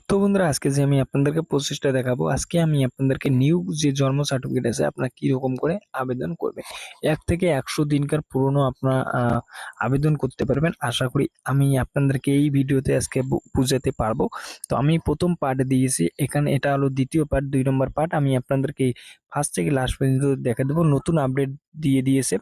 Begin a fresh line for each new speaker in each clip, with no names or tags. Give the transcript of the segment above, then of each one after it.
তো বন্ধুরা, আজকে যে আমি আপনাদেরকে প্রসেসটা দেখাবো, আজকে আমি আপনাদেরকে নিউ যে জন্ম সার্টিফিকেট আছে আপনারা কি রকম করে আবেদন করবেন। 1 থেকে 100 দিনকার পুরনো আপনারা আবেদন করতে পারবেন। আশা করি আমি আপনাদেরকে এই ভিডিওতে আজকে বুঝাতে পারবো। তো আমি প্রথম পার্ট দিয়েছি, এখানে এটা হলো দ্বিতীয় পার্ট, 2 নম্বর পার্ট। আমি আপনাদেরকে ফার্স্ট থেকে লাস্ট পর্যন্ত দেখা দেবো। নতুন আপডেট দিয়ে দিয়েছে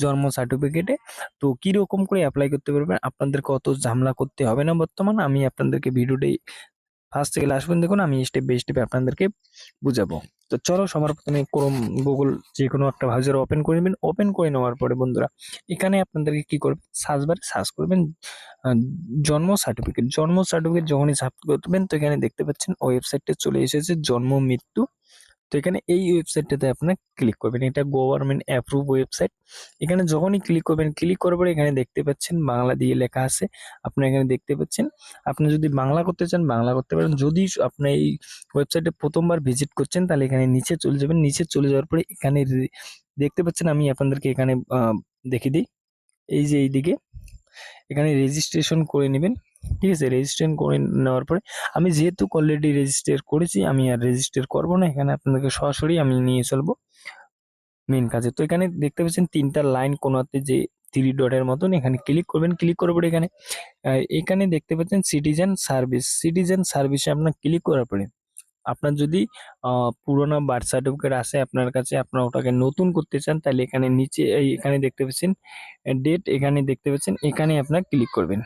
জন্ম সার্টিফিকেটে। তো কি রকম করে অ্যাপ্লাই করতে পারবেন, আপনাদেরকে অত ঝামেলা করতে হবে না। বর্তমান আমি আপনাদেরকে ভিডিওটি ফার্স্ট থেকে লাস্ট পর্যন্ত দেখুন, আমি স্টেপ বাই স্টেপ আপনাদেরকে বুঝাবো। তো চলো, সবার প্রথমে ক্রোম, গুগল যে কোনো একটা ব্রাউজার ওপেন করে নেবেন। ওপেন করে নেওয়ার পরে বন্ধুরা, এখানে আপনাদেরকে কি করবেন, সার্চ বারে সার্চ করবেন আহ, জন্ম সার্টিফিকেট। জন্ম সার্টিফিকেট যখনই সার্চ করবেন, তো এখানে দেখতে পাচ্ছেন ওয়েবসাইটে চলে এসেছে জন্ম মৃত্যু। তো এখানে এই ওয়েবসাইটটাতে আপনার ক্লিক করবেন, এটা গভর্নমেন্ট অ্যাপ্রুভ ওয়েবসাইট। এখানে যখনই ক্লিক করবেন, ক্লিক করার পরে এখানে দেখতে পাচ্ছেন বাংলা দিয়ে লেখা আছে। আপনি এখানে দেখতে পাচ্ছেন, আপনি যদি বাংলা করতে চান বাংলা করতে পারেন। যদি আপনি এই ওয়েবসাইটে প্রথমবার ভিজিট করছেন, তাহলে এখানে নিচে চলে যাবেন। নিচে চলে যাওয়ার পরে এখানে দেখতে পাচ্ছেন, আমি আপনাদেরকে এখানে দেখিয়ে দিই। এই যে এইদিকে এখানে রেজিস্ট্রেশন করে নেবেন। ঠিক আছে, রেজিস্ট্রেশন করে নেওয়ার পরে, আমি যেহেতু অলরেডি রেজিস্টার করেছি, আমি আর রেজিস্টার করব না। এখানে আপনাদেরকে সরাসরি আমি নিয়ে চলবো মেন কাজে। তো এখানে দেখতে পাচ্ছেন 3টা লাইন কোনাতে যে 3 ডটের মতন, এখানে ক্লিক করবেন। ক্লিক করার পরে এখানে এখানে দেখতে পাচ্ছেন সিটিজেন সার্ভিস। সিটিজেন সার্ভিসে আপনার ক্লিক করার পরে, আপনার যদি পুরোনো বার্থ সার্টিফিকেট আছে আপনার কাছে, আপনার ওটাকে নতুন করতে চান, তাহলে এখানে নিচে এখানে দেখতে পাচ্ছেন ডেট, এখানে দেখতে পাচ্ছেন, এখানে আপনার ক্লিক করবেন।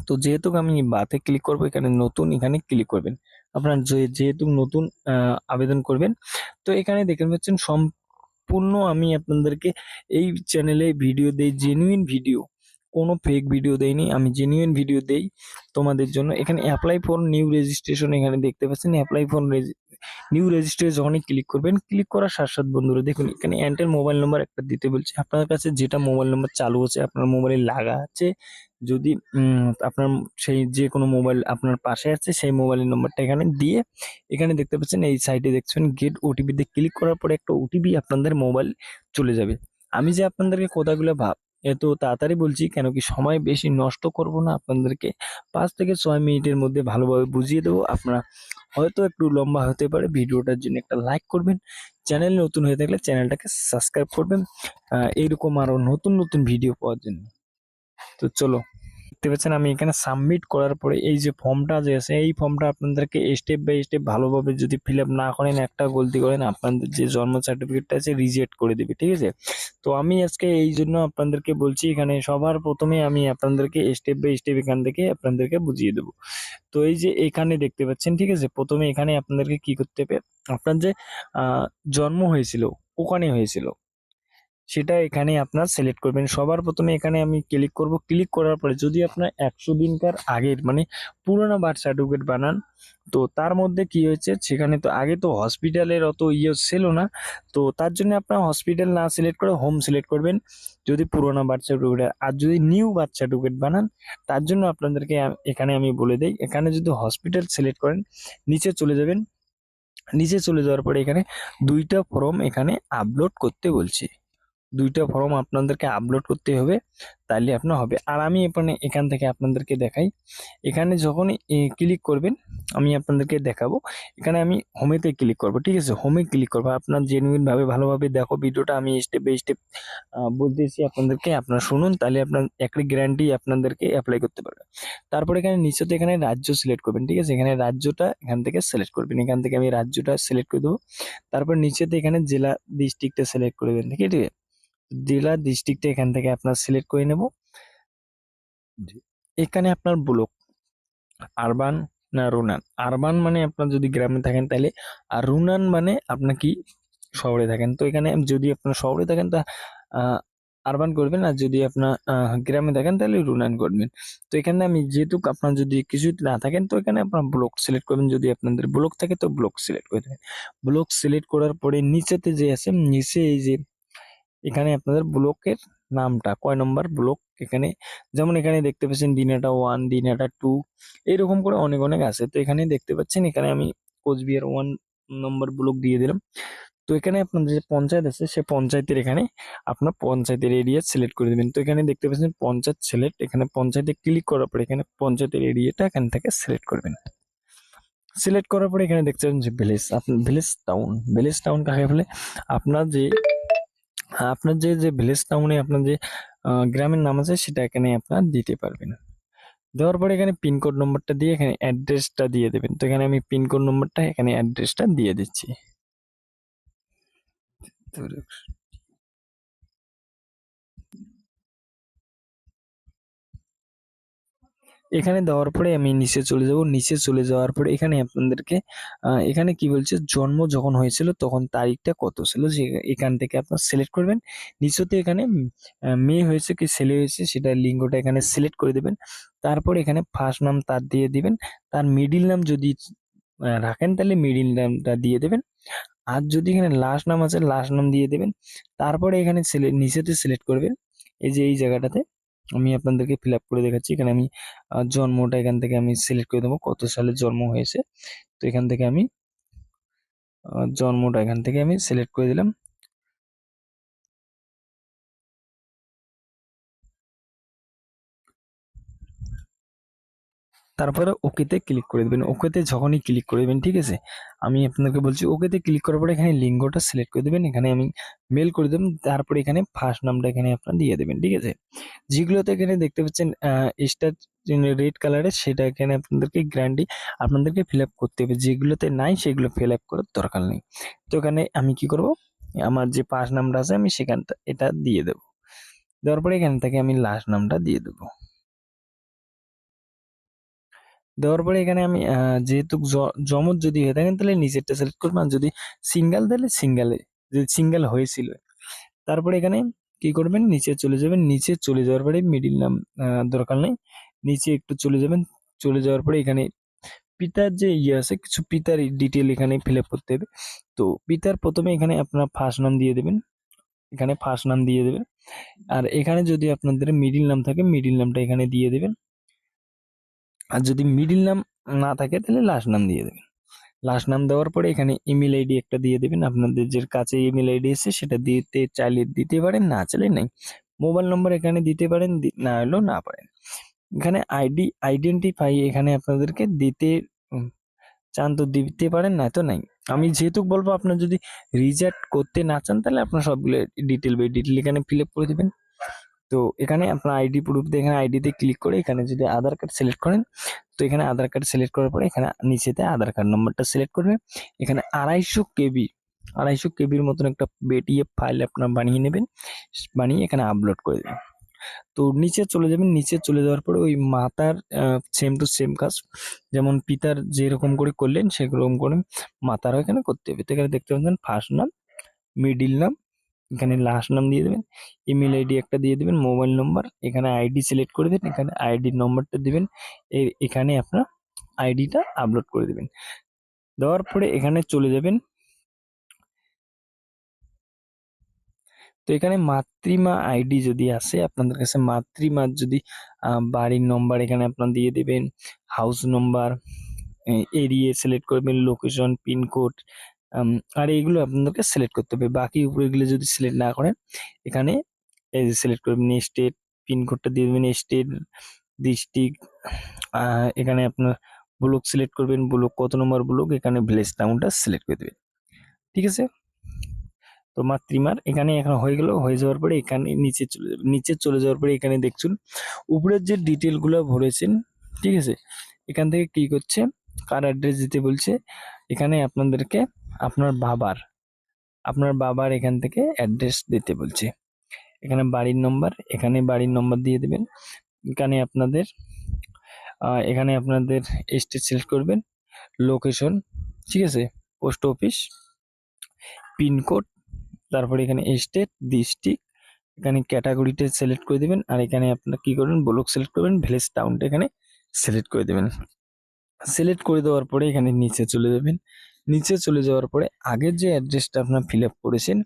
তো যেহেতু আমি বাতে ক্লিক করব, এখানে নতুন, এখানে ক্লিক করবেন। আপনার যেহেতু নতুন আবেদন করবেন। তো এখানে দেখতে পাচ্ছেন সম্পূর্ণ আমি আপনাদেরকে এই চ্যানেলে ভিডিও দেই, জেনুইন ভিডিও, কোনো ফেক ভিডিও দেইনি, আমি জেনুইন ভিডিও দেই তোমাদের জন্য। এখানে অ্যাপ্লাই ফর নিউ রেজিস্ট্রেশন, এখানে দেখতে পাচ্ছেন অ্যাপ্লাই ফর নিউ রেজিস্ট্রেশন। যখনই ক্লিক করবেন, ক্লিক করার সাথে সাথে বন্ধুরা দেখুন, এখানে এন্টার মোবাইল নাম্বার একটা দিতে বলছে। আপনার কাছে যেটা মোবাইল নাম্বার চালু আছে, আপনার মোবাইলে লাগা আছে, যদি আপনার সেই যে কোনো মোবাইল আপনার পাশে আছে, সেই মোবাইলের নম্বরটা এখানে দিয়ে, এখানে দেখতে পাচ্ছেন এই সাইটে দেখছেন গেট ওটিপি তে ক্লিক করার পরে একটা ওটিপি আপনাদের মোবাইল চলে যাবে। আমি যে আপনাদেরকে কথাগুলো এত তাড়াতাড়ি বলছি, কেন কি সময় বেশি নষ্ট করব না, আপনাদেরকে 5 থেকে 6 মিনিটের মধ্যে ভালোভাবে বুঝিয়ে দেবো। আপনারা হয়তো একটু লম্বা হতে পারে, ভিডিওটার জন্য একটা লাইক করবেন। চ্যানেল নতুন হয়ে থাকলে চ্যানেলটাকে সাবস্ক্রাইব করবেন এইরকম আরো নতুন নতুন ভিডিও পাওয়ার জন্য। তো চলো, দেখতে পাচ্ছেন আমি এখানে সাবমিট করার পরে এই যে ফর্মটা যে আছে, এই ফর্মটা আপনাদেরকে স্টেপ বাই স্টেপ ভালোভাবে যদি ফিল আপ না করেন, একটা গলতি করেন, আপনাদের যে জন্ম সার্টিফিকেটটা আছে রিজেক্ট করে দিবে। ঠিক আছে, তো আমি আজকে এই জন্য আপনাদেরকে বলছি, এখানে সবার প্রথমে আমি আপনাদেরকে স্টেপ বাই স্টেপ এখান থেকে আপনাদেরকে বুঝিয়ে দেবো। তো এই যে এখানে দেখতে পাচ্ছেন, ঠিক আছে, প্রথমে এখানে আপনাদেরকে কি করতে হবে, আপনার যে আহ জন্ম হয়েছিল, ওখানে হয়েছিল, সেটা এখানে আপনার সিলেক্ট করবেন। সবার প্রথমে এখানে আমি ক্লিক করব। ক্লিক করার পরে যদি আপনার 100 দিনকার আগের মানে পুরোনো বার্থ সার্টিফিকেট বানান, তো তার মধ্যে কি হয়েছে, সেখানে তো আগে তো হসপিটালের অত ইয়ে ছিল না। তো তার জন্য আপনার হসপিটাল না সিলেক্ট করে হোম সিলেক্ট করবেন, যদি পুরোনো বার্থ সার্টিফিকেট। আর যদি নিউ বার্থ সার্টিফিকেট বানান, তার জন্য আপনাদেরকে এখানে আমি বলে দিই, এখানে যদি হসপিটাল সিলেক্ট করেন, নিচে চলে যাবেন। নিচে চলে যাওয়ার পরে এখানে 2টা ফর্ম এখানে আপলোড করতে বলছি। 2টা ফর্ম আপনাদেরকে আপলোড করতে হবে, তাইলে আপনার হবে। আর আমি এখান থেকে আপনাদেরকে দেখাই, এখানে যখনই ক্লিক করবেন, আমি আপনাদেরকে দেখাবো। এখানে আমি হোমেতে ক্লিক করব। ঠিক আছে, হোমে ক্লিক করবো। আপনার জেনুইন ভাবে ভালোভাবে দেখো ভিডিওটা, আমি স্টেপ বাই স্টেপ বলতেছি আপনাদেরকে, আপনারা শুনুন, তাহলে আপনার একটা গ্যারান্টি আপনাদেরকে অ্যাপ্লাই করতে পারবে। তারপরে এখানে নিচেতে এখানে রাজ্য সিলেক্ট করবেন। ঠিক আছে, এখানে রাজ্যটা এখান থেকে সিলেক্ট করবেন। এখান থেকে আমি রাজ্যটা সিলেক্ট করে দেবো। তারপর নিচেতে এখানে জেলা ডিস্ট্রিক্টটা সিলেক্ট করে দেবেন। ঠিক আছে, জেলা ডিস্ট্রিক্টটা এখান থেকে আপনার সিলেক্ট করে নেব। এখানে আপনার ব্লক, আরবান না রুনান। আরবান মানে আপনার যদি গ্রামে থাকেন তাহলে, আর রুনান মানে আপনার কি শহরে থাকেন। তো এখানে যদি আপনার শহরে থাকেন তা আরবান করবেন, আর যদি আপনার গ্রামে থাকেন তাহলে রুনান করবেন। তো এখানে আমি যেহেতু আপনার যদি কিছু না থাকেন, তো এখানে আপনার ব্লক সিলেক্ট করবেন। যদি আপনাদের ব্লক থাকে তো ব্লক সিলেক্ট করে দেবেন। ব্লক সিলেক্ট করার পরে নিচেতে যে আছে, নিচে এই যে এখানে আপনাদের ব্লকের নামটা, কয় নম্বর ব্লক, এখানে যেমন এখানে দেখতে পাচ্ছেন দিনাটা 1, দিনাটা 2, এইরকম করে অনেক অনেক আছে। তো এখানে দেখতে পাচ্ছেন, এখানে আমি কোচবিহার 1 নম্বর ব্লক দিয়ে দিলাম। তো এখানে আপনাদের যে পঞ্চায়েত আছে, সে পঞ্চায়েতের এখানে আপনার পঞ্চায়েতের এরিয়া সিলেক্ট করে দেবেন। তো এখানে দেখতে পাচ্ছেন পঞ্চায়েত সিলেক্ট, এখানে পঞ্চায়েতে ক্লিক করার পরে এখানে পঞ্চায়েতের এরিয়াটা এখান থেকে সিলেক্ট করবেন। সিলেক্ট করার পরে এখানে দেখতে পাচ্ছেন যে ভিলেজ, আপনার ভিলেজ টাউন কাকে বলে? আপনার যে ভিলেজ টাউনে আপনার যে গ্রামের নাম আছে সেটা এখানে আপনার দিতে পারবেন। দেওয়ার পরে এখানে পিনকোড নম্বরটা দিয়ে এখানে অ্যাড্রেসটা দিয়ে দেবেন। তো এখানে আমি পিনকোড নম্বরটা এখানে অ্যাড্রেসটা দিয়ে দিচ্ছি। তো এখানে দেওয়ার পরে আমি নিচে চলে যাব। নিচে চলে যাওয়ার পরে এখানে আপনাদেরকে এখানে কি বলছে, জন্ম যখন হয়েছিল তখন তারিখটা কত ছিল, যে এখান থেকে আপনার সিলেক্ট করবেন। নিচেতে এখানে মেয়ে হয়েছে কি ছেলে হয়েছে সেটা লিঙ্গটা এখানে সিলেক্ট করে দেবেন। তারপর এখানে ফার্স্ট নাম তার দিয়ে দিবেন। তার মিডিল নাম যদি রাখেন তাহলে মিডিল নামটা দিয়ে দেবেন। আর যদি এখানে লাস্ট নাম আছে লাস্ট নাম দিয়ে দেবেন। তারপরে এখানে নিচেতে সিলেক্ট করবেন। এই যে এই জায়গাটাতে আমি আপনাদেরকে ফিল আপ করে দেখাচ্ছি। এখানে আমি জন্মটা এখান থেকে আমি সিলেক্ট করে দেবো, কত সালে জন্ম হয়েছে। তো এখান থেকে আমি জন্মটা এখান থেকে আমি সিলেক্ট করে দিলাম। তারপরে ওকেতে ক্লিক করে দেবেন। ওকেতে যখনই ক্লিক করে দেবেন, ঠিক আছে, আমি আপনাকে বলছি ওকেতে ক্লিক করার পরে এখানে লিঙ্গটা সিলেক্ট করে দেবেন। এখানে আমি মেল করে দেবেন। তারপরে এখানে ফার্স্ট নামটা এখানে আপনার দিয়ে দেবেন, ঠিক আছে। যেগুলোতে এখানে দেখতে পাচ্ছেন স্টার রেড কালারের, সেটা এখানে আপনাদেরকে ফিল আপ করতে হবে। যেগুলোতে নাই সেগুলো ফিল আপ করার দরকার নেই। তো এখানে আমি কি করব, আমার যে ফার্স্ট নামটা আছে আমি সেখানটা এটা দিয়ে দেবো। দেওয়ার পরে এখান থেকে আমি লাস্ট নামটা দিয়ে দেবো। দেওয়ার পরে এখানে আমি যেহেতু জমজ যদি হয়ে থাকেন তাহলে নিচেরটা সিলেক্ট করবেন, আর যদি সিঙ্গেল তাহলে সিঙ্গেলে, যদি সিঙ্গেল হয়েছিল। তারপরে এখানে কি করবেন, নিচে চলে যাবেন। নিচে চলে যাওয়ার পরে মিডিল নাম দরকার নেই, নিচে একটু চলে যাবেন। চলে যাওয়ার পরে এখানে পিতার যে ইয়ে আছে, কিছু পিতার ডিটেল এখানে ফিল আপ করতে হবে। তো পিতার প্রথমে এখানে আপনার ফার্স্ট নাম দিয়ে দেবেন, এখানে ফার্স্ট নাম দিয়ে দেবেন। আর এখানে যদি আপনাদের মিডিল নাম থাকে মিডিল নামটা এখানে দিয়ে দেবেন। আর যদি মিডিল নাম না থাকে তাহলে লাস্ট নাম দিয়ে দেবেন। লাস্ট নাম দেওয়ার পরে এখানে ইমেল আইডি একটা দিয়ে দেবেন। আপনাদের যে কাছে ইমেল আইডি আছে সেটা দিতে চাইলে দিতে পারেন, না চাইলে নাই। মোবাইল নম্বর এখানে দিতে পারেন, না হলেও না পারেন। এখানে আইডেন্টিফাই এখানে আপনাদেরকে দিতে চান তো দিতে পারেন, না তো নাই। আমি যেহেতু বলবো, আপনার যদি রিজেক্ট করতে না চান তাহলে আপনার সবগুলো ডিটেল এখানে ফিল আপ করে দিবেন। তো এখানে আপনার আইডি প্রুফ দিয়ে এখানে আইডিতে ক্লিক করে এখানে যদি আধার কার্ড সিলেক্ট করেন, তো এখানে আধার কার্ড সিলেক্ট করার পরে এখানে নিচেতে আধার কার্ড নম্বরটা সিলেক্ট করবে। এখানে 250 কেবির মতন একটা পিডিএফ ফাইল আপনার বানিয়ে নেবেন, বানিয়ে এখানে আপলোড করে দেবেন। তো নিচে চলে যাবেন। নিচে চলে যাওয়ার পরে ওই মাতার সেম টু সেম কাজ, যেমন পিতার যেরকম করে করলেন সেরকম করে মাতারও এখানে করতে হবে। তো এখানে দেখতে পাচ্ছেন ফার্স্ট নাম, মিডিল নাম, এখানে লাস্ট নাম দিয়ে দেবেন। ইমেল আইডি একটা দিয়ে দেবেন, মোবাইল নম্বর, এখানে আইডি সিলেক্ট করে দেবেন, এখানে আইডি নম্বরটা দিবেন। এখানে আপনার আইডিটা আপলোড করে দেবেন। দেওয়ার পরে এখানে চলে যাবেন। তো এখানে মাতৃমা আইডি যদি আসে আপনাদের কাছে, মাতৃমার যদি বাড়ির নম্বর এখানে আপনার দিয়ে দেবেন, হাউস নম্বর, এরিয়া সিলেক্ট করবেন, লোকেশন, পিনকোড, আর এইগুলো আপনাদেরকে সিলেক্ট করতে হবে। বাকি উপরেগুলো যদি সিলেক্ট না করেন এখানে এই যে সিলেক্ট করবেন স্টেট, পিনকোডটা দিয়ে দেবেন, স্টেট, ডিস্ট্রিক্ট, এখানে আপনার ব্লক সিলেক্ট করবেন, ব্লক কত নম্বর ব্লক, এখানে ভিলেজ টাউনটা সিলেক্ট করে দেবেন, ঠিক আছে। তো মাতৃমার এখানে এখন হয়ে গেল। হয়ে যাওয়ার পরে এখানে নিচে চলে যাবে। নিচে চলে যাওয়ার পরে এখানে দেখছুন উপরের যে ডিটেলগুলো ভরেছেন, ঠিক আছে, এখান থেকে কি করছে, কার অ্যাড্রেস দিতে বলছে, এখানে আপনাদেরকে আপনার বাবার এখান থেকে অ্যাড্রেস দিতে বলছে। এখানে বাড়ির নম্বর দিয়ে দেবেন। এখানে আপনাদের স্টেট সিলেক্ট করবেন, লোকেশন, ঠিক আছে, পোস্ট অফিস, পিনকোড, তারপরে এখানে স্টেট, ডিস্ট্রিক্ট, এখানে ক্যাটাগরিটা সিলেক্ট করে দিবেন। আর এখানে আপনার কি করবেন, ব্লক সিলেক্ট করবেন, ভিলেজ টাউনটা এখানে সিলেক্ট করে দেবেন। সিলেক্ট করে দেওয়ার পরে এখানে নিচে চলে যাবেন। নিচে চলে যাওয়ার পরে আগের যে অ্যাড্রেসটা আপনার ফিল আপ করেছেন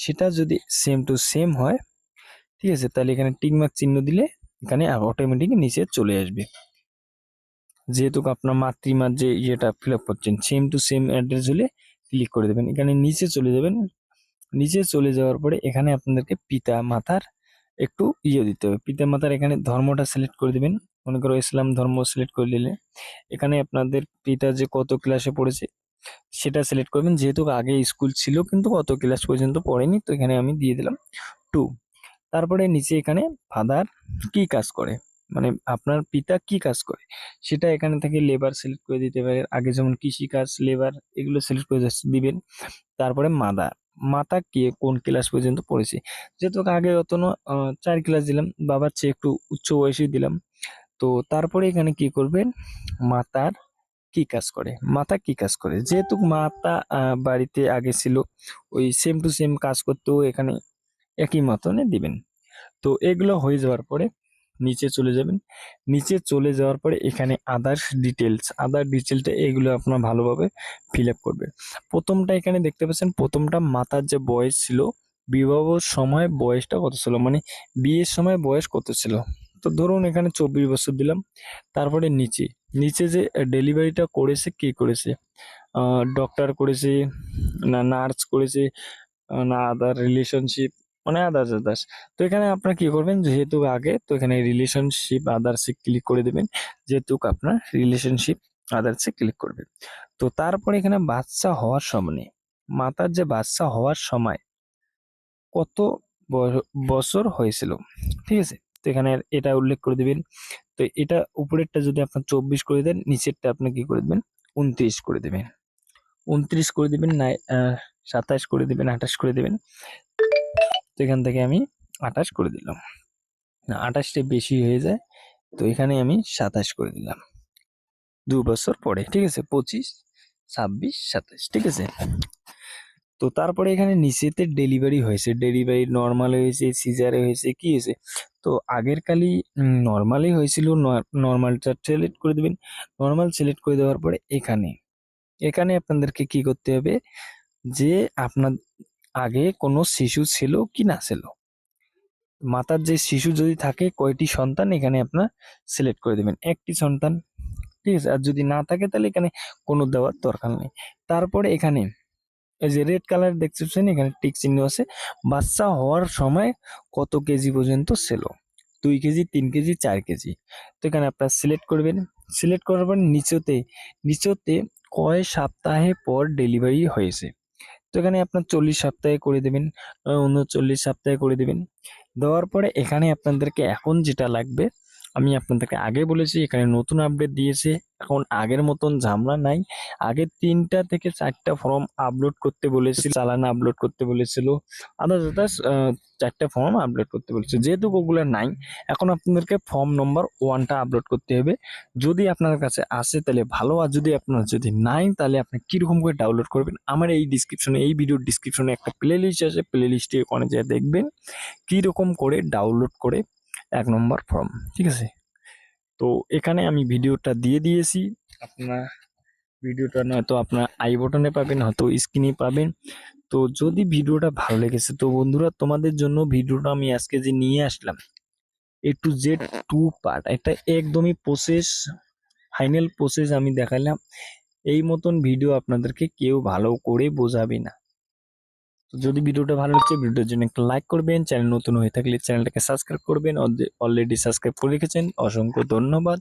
সেটা যদি সেম টু সেম হয়, ঠিক আছে, তাহলে এখানে টিক মার্ক চিহ্ন দিলে এখানে অটোমেটিক নিচে চলে আসবে। যেহেতু আপনার মাতৃমার যে ইয়েটা ফিল আপ করছেন সেম টু সেম অ্যাড্রেস হলে ক্লিক করে দেবেন। এখানে নিচে চলে যাবেন। নিচে চলে যাওয়ার পরে এখানে আপনাদেরকে পিতা মাতার একটু দিতে হবে। পিতা মাতার এখানে ধর্মটা সিলেক্ট করে দেবেন। মনে করো ইসলাম ধর্ম সিলেক্ট করে নিলে এখানে আপনাদের পিতা যে কত ক্লাসে পড়েছে সেটা সিলেক্ট করবেন, যেহেতু আগে স্কুল ছিল কিন্তু কত ক্লাস পর্যন্ত পড়েনি, তো এখানে আমি দিয়ে দিলাম 2। তারপরে নিচে এখানে ফাদার কি কাজ করে, মানে আপনার পিতা কি কাজ করে সেটা এখানে থেকে লেবার সিলেক্ট করে দিতে পারে, আগে যেমন কৃষি কাজ, লেবার, এগুলো সিলেক্ট করে দিবেন। তারপরে মাদার, মাতা কে কোন ক্লাস পর্যন্ত পড়েছে, যেহেতু আগে অত 4 ক্লাস দিলাম, বাবার চেয়ে একটু উচ্চ বয়সী দিলাম। তো তারপরে এখানে কি করবেন, মাতার কি কাজ করে, মাতা কি কাজ করে, যেহেতু মাতা বাড়িতে আগে ছিল, ওই সেম টু সেম কাজ করতেও এখানে একই মতনে দিবেন। তো এগুলো হয়ে যাওয়ার পরে নিচে চলে যাবেন। নিচে চলে যাওয়ার পরে এখানে আদার ডিটেলসটা এগুলো আপনার ভালোভাবে ফিল আপ করবে। প্রথমটা এখানে দেখতে পাচ্ছেন, প্রথমটা মাতার যে বয়স ছিল, বিবাহর সময় বয়সটা কত ছিল, মানে বিয়ের সময় বয়স কত ছিল। তো ধরুন এখানে 24 বছর দিলাম। তারপরে নিচে নিচে যে ডেলিভারিটা করেছে, কে করেছে, ডক্টর করেছে না নার্স করেছে, না আদার রিলেশনশিপ, মানে আদার্স আদার্স। তো এখানে আপনার কি করবেন, যেহেতু আগে, তো এখানে রিলেশনশিপ আদার্সে ক্লিক করে দেবেন, যেহেতু আপনার রিলেশনশিপ আদার্সে ক্লিক করবে। তো তারপরে এখানে বাচ্চা হওয়ার সময়, মাতার যে বাচ্চা হওয়ার সময় কত বছর হয়েছিল, ঠিক আছে, তো এখানে এটা উল্লেখ করে দিবেন। তো এটা উপরেরটা যদি আপনার 24 করে দেন, নিচেরটা আপনি কি করে দেবেন, 29 করে দেবেন। 29 করে দিবেন না, 27 করে দিবেন, 28 করে দিবেন। তো এখান থেকে আমি 28 করে দিলাম, না 28টা বেশি হয়ে যায়, তো এখানে আমি 27 করে দিলাম। 2 বছর পরে, ঠিক আছে, 25, 26, 27, ঠিক আছে। তো তারপরে এখানে নিচেতে ডেলিভারি হয়েছে, ডেলিভারি নর্মাল হয়েছে, সিজারে হয়েছে, কি হয়েছে। তো আগের কালই নর্মালি হয়েছিল, নর্মালটা সিলেক্ট করে দিবেন। নর্মাল সিলেক্ট করে দেওয়ার পরে এখানে এখানে আপনাদেরকে কি করতে হবে, যে আপনার আগে কোনো শিশু ছিল কি না ছিল, মাতার যে শিশু যদি থাকে কয়টি সন্তান এখানে আপনার সিলেক্ট করে দেবেন, একটি সন্তান, ঠিক আছে। আর যদি না থাকে তাহলে এখানে কোনো দেওয়ার দরকার নেই। তারপরে এখানে এই যে রেড কালার দেখতেছেন, এখানে টিক চিহ্ন আছে, বাচ্চা হওয়ার সময় কত কেজি পর্যন্ত ছিল, 2 কেজি, 3 কেজি, 4 কেজি। তো এখানে আপনার সিলেক্ট করবেন। সিলেক্ট করার পর নিচেতে কয় সপ্তাহে পর ডেলিভারি হয়েছে, তো এখানে আপনার 40 সপ্তাহে করে দেবেন, 39 সপ্তাহে করে দেবেন। দেওয়ার পরে এখানে আপনাদেরকে এখন যেটা লাগবে, আমি আপনাদেরকে আগে বলেছি এখানে নতুন আপডেট দিয়েছে, এখন আগের মতন ঝামেলা নাই। আগে 3টা থেকে 4টা ফর্ম আপলোড করতে বলেছিল, চালান আপলোড করতে বলেছিল, আদার্স আদার্স 4টা ফর্ম আপলোড করতে বলেছে, যেহেতু ওগুলো নাই, এখন আপনাদেরকে ফর্ম নম্বর 1টা আপলোড করতে হবে। যদি আপনার কাছে আসে তাহলে ভালো, আর যদি নাই তাহলে আপনি কিরকম করে ডাউনলোড করবেন, আমার এই ভিডিওর ডিসক্রিপশনে একটা প্লে লিস্ট আছে, প্লে লিস্টে ওখানে যেয়ে দেখবেন কিরকম করে ডাউনলোড করে 1 নম্বর ফর্ম, ঠিক আছে। তো এখানে আমি ভিডিওটা দিয়ে দিয়েছি, আপনার ভিডিওটা নয়তো আপনার আই বটনে পাবেন, হয়তো স্ক্রিনে পাবেন। তো যদি ভিডিওটা ভালো লেগেছে, তো বন্ধুরা তোমাদের জন্য ভিডিওটা আমি আজকে যে নিয়ে আসলাম A to Z 2 পার্ট, এটা একদমই ফাইনাল প্রসেস আমি দেখালাম। এই মতন ভিডিও আপনাদেরকে কেউ ভালো করে বোঝাবে না। তো যদি ভিডিওটা ভালো লাগছে, ভিডিওর জন্য একটা লাইক করবেন, চ্যানেল নতুন হয়ে থাকলে চ্যানেলটাকে সাবস্ক্রাইব করবেন, অলরেডি সাবস্ক্রাইব করে রেখেছেন, অসংখ্য ধন্যবাদ।